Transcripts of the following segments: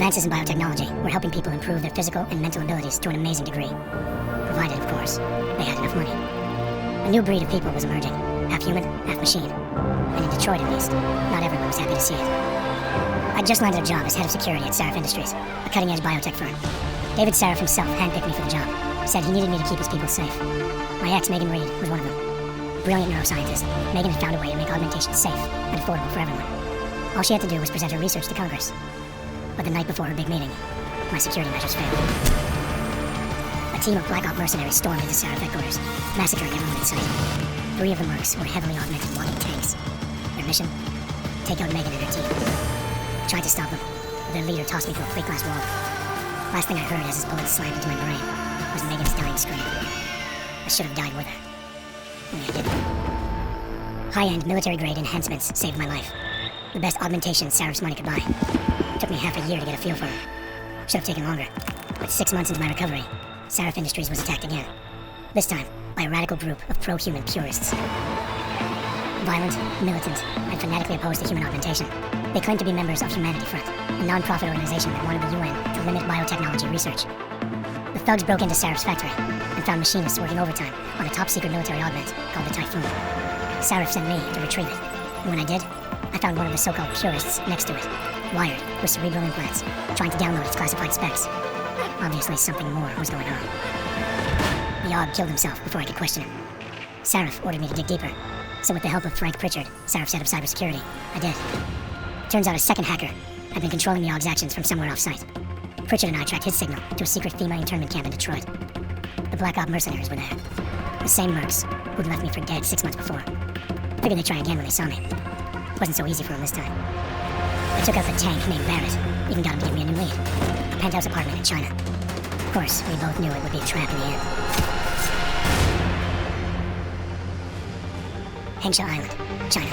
Advances in biotechnology were helping people improve their physical and mental abilities to an amazing degree. Provided, of course, they had enough money. A new breed of people was emerging, half human, half machine. And in Detroit, at least, not everyone was happy to see it. I'd just landed a job as head of security at Sarif Industries, a cutting-edge biotech firm. David Sarif himself handpicked me for the job. Said he needed me to keep his people safe. My ex, Megan Reed, was one of them. Brilliant neuroscientist, Megan had found a way to make augmentation safe and affordable for everyone. All she had to do was present her research to Congress. But the night before her big meeting, my security measures failed. A team of Black Op mercenaries stormed into Sarif headquarters, massacring everyone in sight. 3 of the mercs were heavily augmented walking tanks. Their mission? Take out Megan and her team. I tried to stop them, but their leader tossed me through a plate glass wall. Last thing I heard as his bullets slammed into my brain was Megan's dying scream. I should have died with her. Only I didn't. High-end military-grade enhancements saved my life. The best augmentation Sarif's money could buy. It took me half a year to get a feel for him. Should have taken longer. But 6 months into my recovery, Sarif Industries was attacked again. This time, by a radical group of pro-human purists. Violent, militant, and fanatically opposed to human augmentation. They claimed to be members of Humanity Front, a non-profit organization that wanted the UN to limit biotechnology research. The thugs broke into Sarif's factory and found machinists working overtime on a top-secret military augment called the Typhoon. Sarif sent me to retrieve it, and when I did, I found one of the so-called purists next to it, wired with cerebral implants, trying to download its classified specs. Obviously, something more was going on. The Aug killed himself before I could question him. Sarif ordered me to dig deeper, so with the help of Frank Pritchard, Sarif set up cybersecurity. I did. Turns out a second hacker had been controlling the Aug's actions from somewhere off-site. Pritchard and I tracked his signal to a secret FEMA internment camp in Detroit. The Black Op mercenaries were there. The same mercs who'd left me for dead 6 months before. Figured they'd try again when they saw me. It wasn't so easy for them this time. I took out the tank named Barrett, even got him to give me a new lead. A penthouse apartment in China. Of course, we both knew it would be a trap in the end. Hengsha Island, China.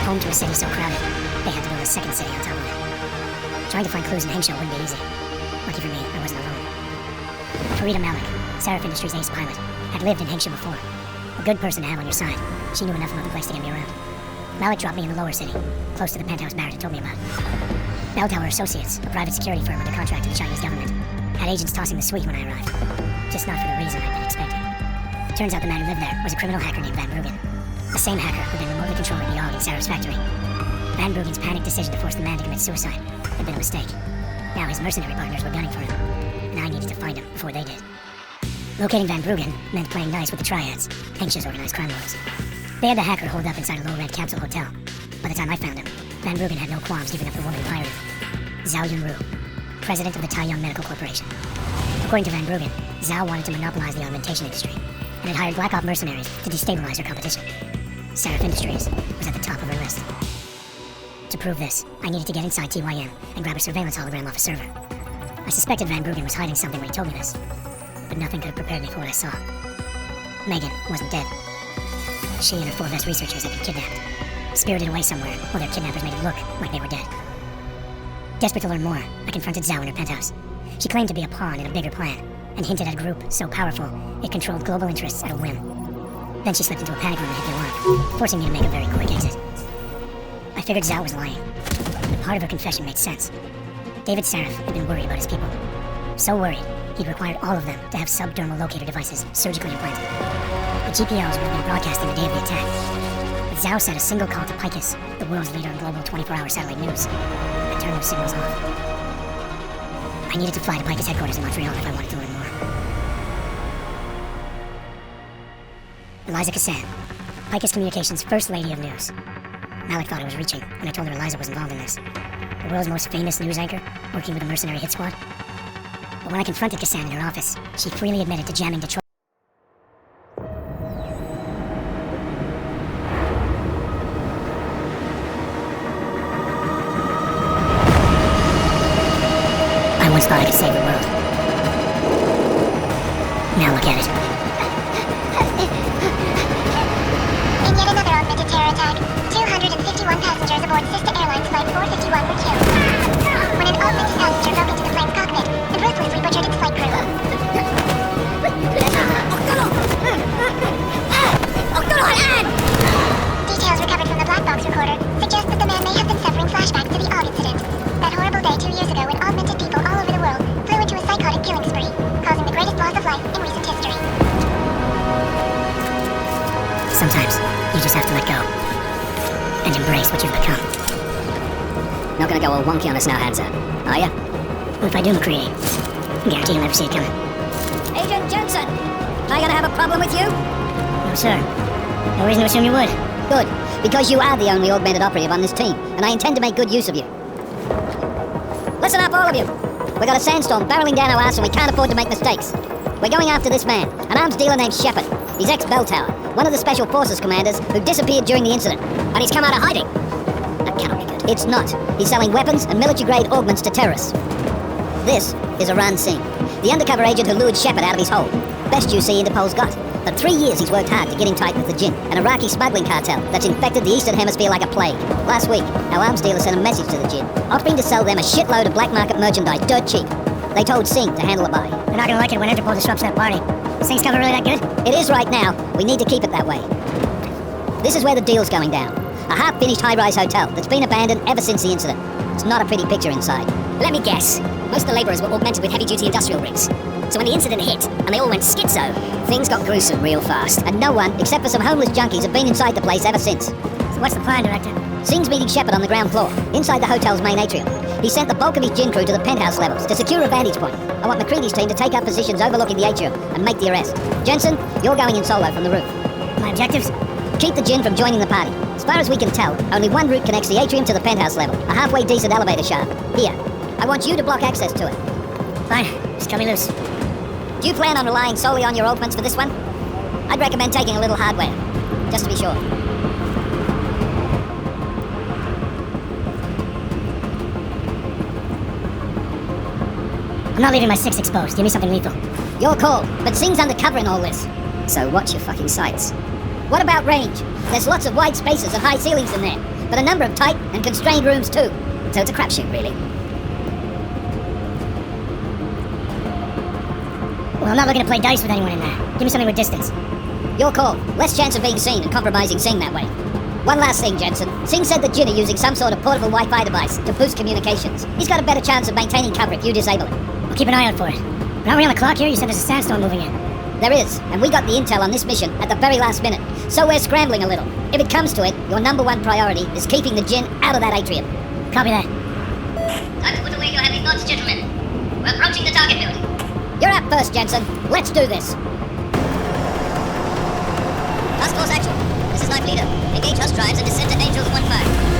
Home to a city so crowded, they had to build a second city on top of it. Trying to find clues in Hengsha wouldn't be easy. Lucky for me, I wasn't alone. Farida Malik, Sarif Industries' ace pilot, had lived in Hengsha before. A good person to have on your side. She knew enough about the place to get me around. Malik dropped me in the lower city, close to the penthouse Barrett had told me about. Bell Tower Associates, a private security firm under contract to the Chinese government, had agents tossing the suite when I arrived. Just not for the reason I'd been expecting. Turns out the man who lived there was a criminal hacker named Van Bruggen. The same hacker who'd been remotely controlling the Aug in Sarif's factory. Van Bruggen's panicked decision to force the man to commit suicide had been a mistake. Now his mercenary partners were gunning for him, and I needed to find him before they did. Locating Van Bruggen meant playing nice with the triads, Hengsha's organized crime lords. They had the hacker holed up inside a low-rent capsule hotel. By the time I found him, Van Bruggen had no qualms giving up the woman who hired him. Zhao Yunru, president of the Taiyang Medical Corporation. According to Van Bruggen, Zhao wanted to monopolize the augmentation industry, and had hired Black Op mercenaries to destabilize her competition. Sarif Industries was at the top of her list. To prove this, I needed to get inside TYM and grab a surveillance hologram off a server. I suspected Van Bruggen was hiding something when he told me this, but nothing could have prepared me for what I saw. Megan wasn't dead. She and her 4 best researchers had been kidnapped, spirited away somewhere while their kidnappers made it look like they were dead. Desperate to learn more, I confronted Zhao in her penthouse. She claimed to be a pawn in a bigger plan, and hinted at a group so powerful it controlled global interests at a whim. Then she slipped into a panic room and hit the alarm, forcing me to make a very quick exit. I figured Zhao was lying, but part of her confession made sense. David Sarif had been worried about his people. So worried, he'd required all of them to have subdermal locator devices surgically implanted. The GPLs would have been broadcasting the day of the attack. But Zhao said a single call to Picus, the world's leader in global 24-hour satellite news, and turned those signals off. I needed to fly to Picus headquarters in Montreal if I wanted to learn more. Eliza Cassan, Picus Communications' first lady of news. Malik thought I was reaching, and I told her Eliza was involved in this. The world's most famous news anchor, working with a mercenary hit squad. But when I confronted Cassan in her office, she freely admitted to jamming Detroit. I once thought I could save the world. Now look at it. In yet another augmented terror attack, 251 passengers aboard Sister Airlines Flight 451 were killed. When an augmented passenger broke into the plane's cockpit and ruthlessly butchered its flight crew. Details recovered from the black box recorder suggest that the man may have been suffering flashbacks to the Aug incident. That horrible day 2 years ago when augmented Sometimes, you just have to let go. And embrace what you've become. Not gonna go all wonky on us now, Hansa, are ya? Well, if I do, McCready, I guarantee you'll never see it coming. Agent Jensen! Am I gonna have a problem with you? No, sir. No reason to assume you would. Good, because you are the only augmented operative on this team, and I intend to make good use of you. Listen up, all of you! We got a sandstorm barreling down our ass and we can't afford to make mistakes. We're going after this man, an arms dealer named Shepard. He's ex-Bell Tower, one of the Special Forces commanders who disappeared during the incident. And he's come out of hiding. That cannot be good. It's not. He's selling weapons and military-grade augments to terrorists. This is Iran Singh, the undercover agent who lured Shepard out of his hole. Best you see Interpol's got. For 3 years he's worked hard to get in tight with the Jinn, an Iraqi smuggling cartel that's infected the Eastern Hemisphere like a plague. Last week, our arms dealer sent a message to the Jinn, offering to sell them a shitload of black market merchandise dirt cheap. They told Singh to handle it by. They're not gonna like it when Interpol disrupts that party. Is Sing's cover really that good? It is right now. We need to keep it that way. This is where the deal's going down. A half-finished high-rise hotel that's been abandoned ever since the incident. It's not a pretty picture inside. Let me guess. Most of the labourers were augmented with heavy-duty industrial rigs. So when the incident hit, and they all went schizo, things got gruesome real fast. And no one, except for some homeless junkies, have been inside the place ever since. So what's the plan, Director? Singh's meeting Shepard on the ground floor, inside the hotel's main atrium. He sent the bulk of his Jinn crew to the penthouse levels to secure a vantage point. I want McCready's team to take up positions overlooking the atrium and make the arrest. Jensen, you're going in solo from the roof. My objectives? Keep the Jinn from joining the party. As far as we can tell, only one route connects the atrium to the penthouse level, a halfway decent elevator shaft. Here, I want you to block access to it. Fine, just cut me loose. Do you plan on relying solely on your augments for this one? I'd recommend taking a little hardware, just to be sure. I'm not leaving my 6 exposed. Give me something lethal. Your call, but Singh's undercover in all this. So watch your fucking sights. What about range? There's lots of wide spaces and high ceilings in there, but a number of tight and constrained rooms too. So it's a crapshoot, really. Well, I'm not looking to play dice with anyone in there. Give me something with distance. Your call. Less chance of being seen and compromising Singh that way. One last thing, Jensen. Singh said the Jinn are using some sort of portable Wi-Fi device to boost communications. He's got a better chance of maintaining cover if you disable it. I'll keep an eye out for it. But aren't we on the clock here? You said there's a sandstorm moving in. There is, and we got the intel on this mission at the very last minute, so we're scrambling a little. If it comes to it, your number one priority is keeping the Jinn out of that atrium. Copy that. Time to put away your heavy thoughts, gentlemen. We're approaching the target building. You're up first, Jensen. Let's do this. Task Force action. This is Life Leader. Engage host drives and descend to Angel 1-5.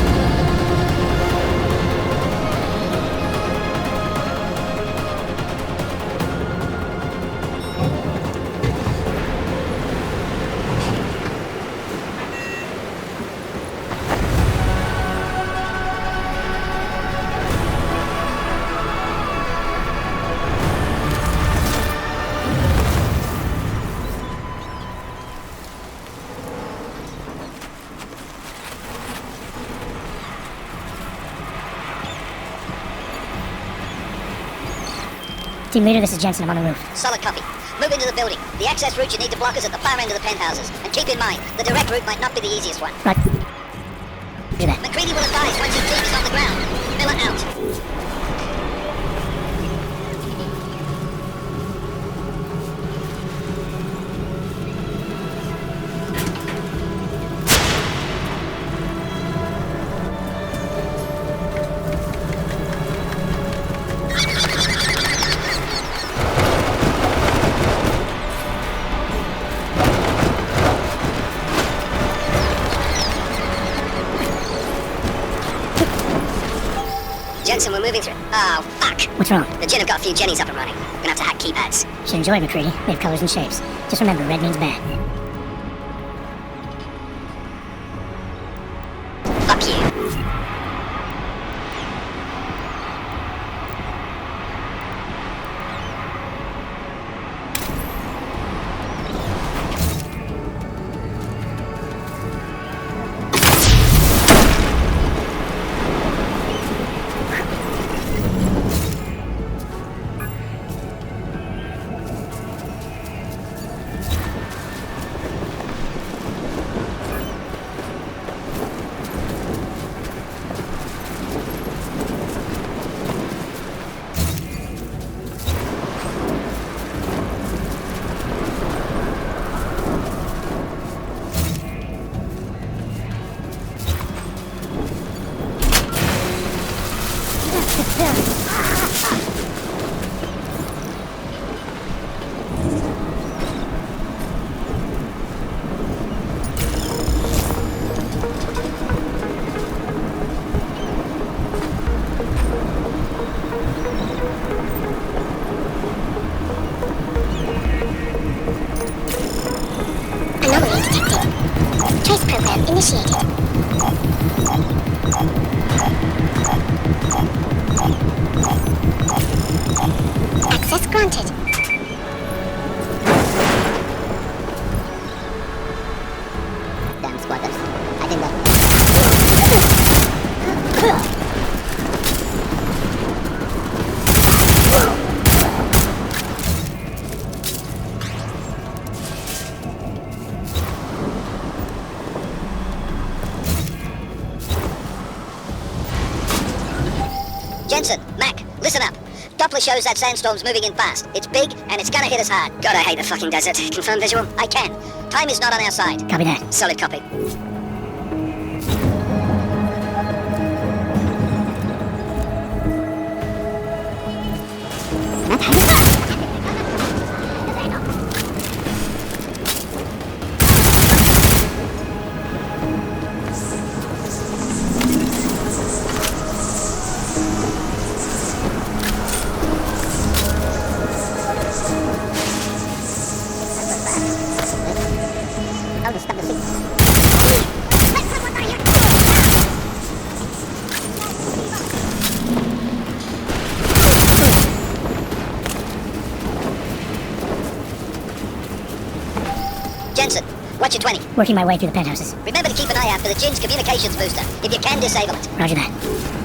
Team leader, this is Jensen. I'm on the roof. Solid copy. Move into the building. The access route you need to block is at the far end of the penthouses. And keep in mind, the direct route might not be the easiest one. Right. Do that. McCready will advise once your team is on the ground. Miller out. Jensen, we're moving through. Oh, fuck. What's wrong? The Jinn have got a few Jennies up and running. We're gonna have to hack keypads. Should enjoy it, McCready. They have colors and shapes. Just remember, red means bad. Fuck you. initiated. Access granted. Damn squatters. I think that... Jensen, Mac, listen up. Doppler shows that sandstorm's moving in fast. It's big, and it's gonna hit us hard. God, I hate the fucking desert. Confirm visual? I can. Time is not on our side. Copy that. Solid copy. Oh, the stuff is Jensen, watch your 20. Working my way through the penthouses. Remember to keep an eye out for the Jin's communications booster, if you can disable it. Roger that.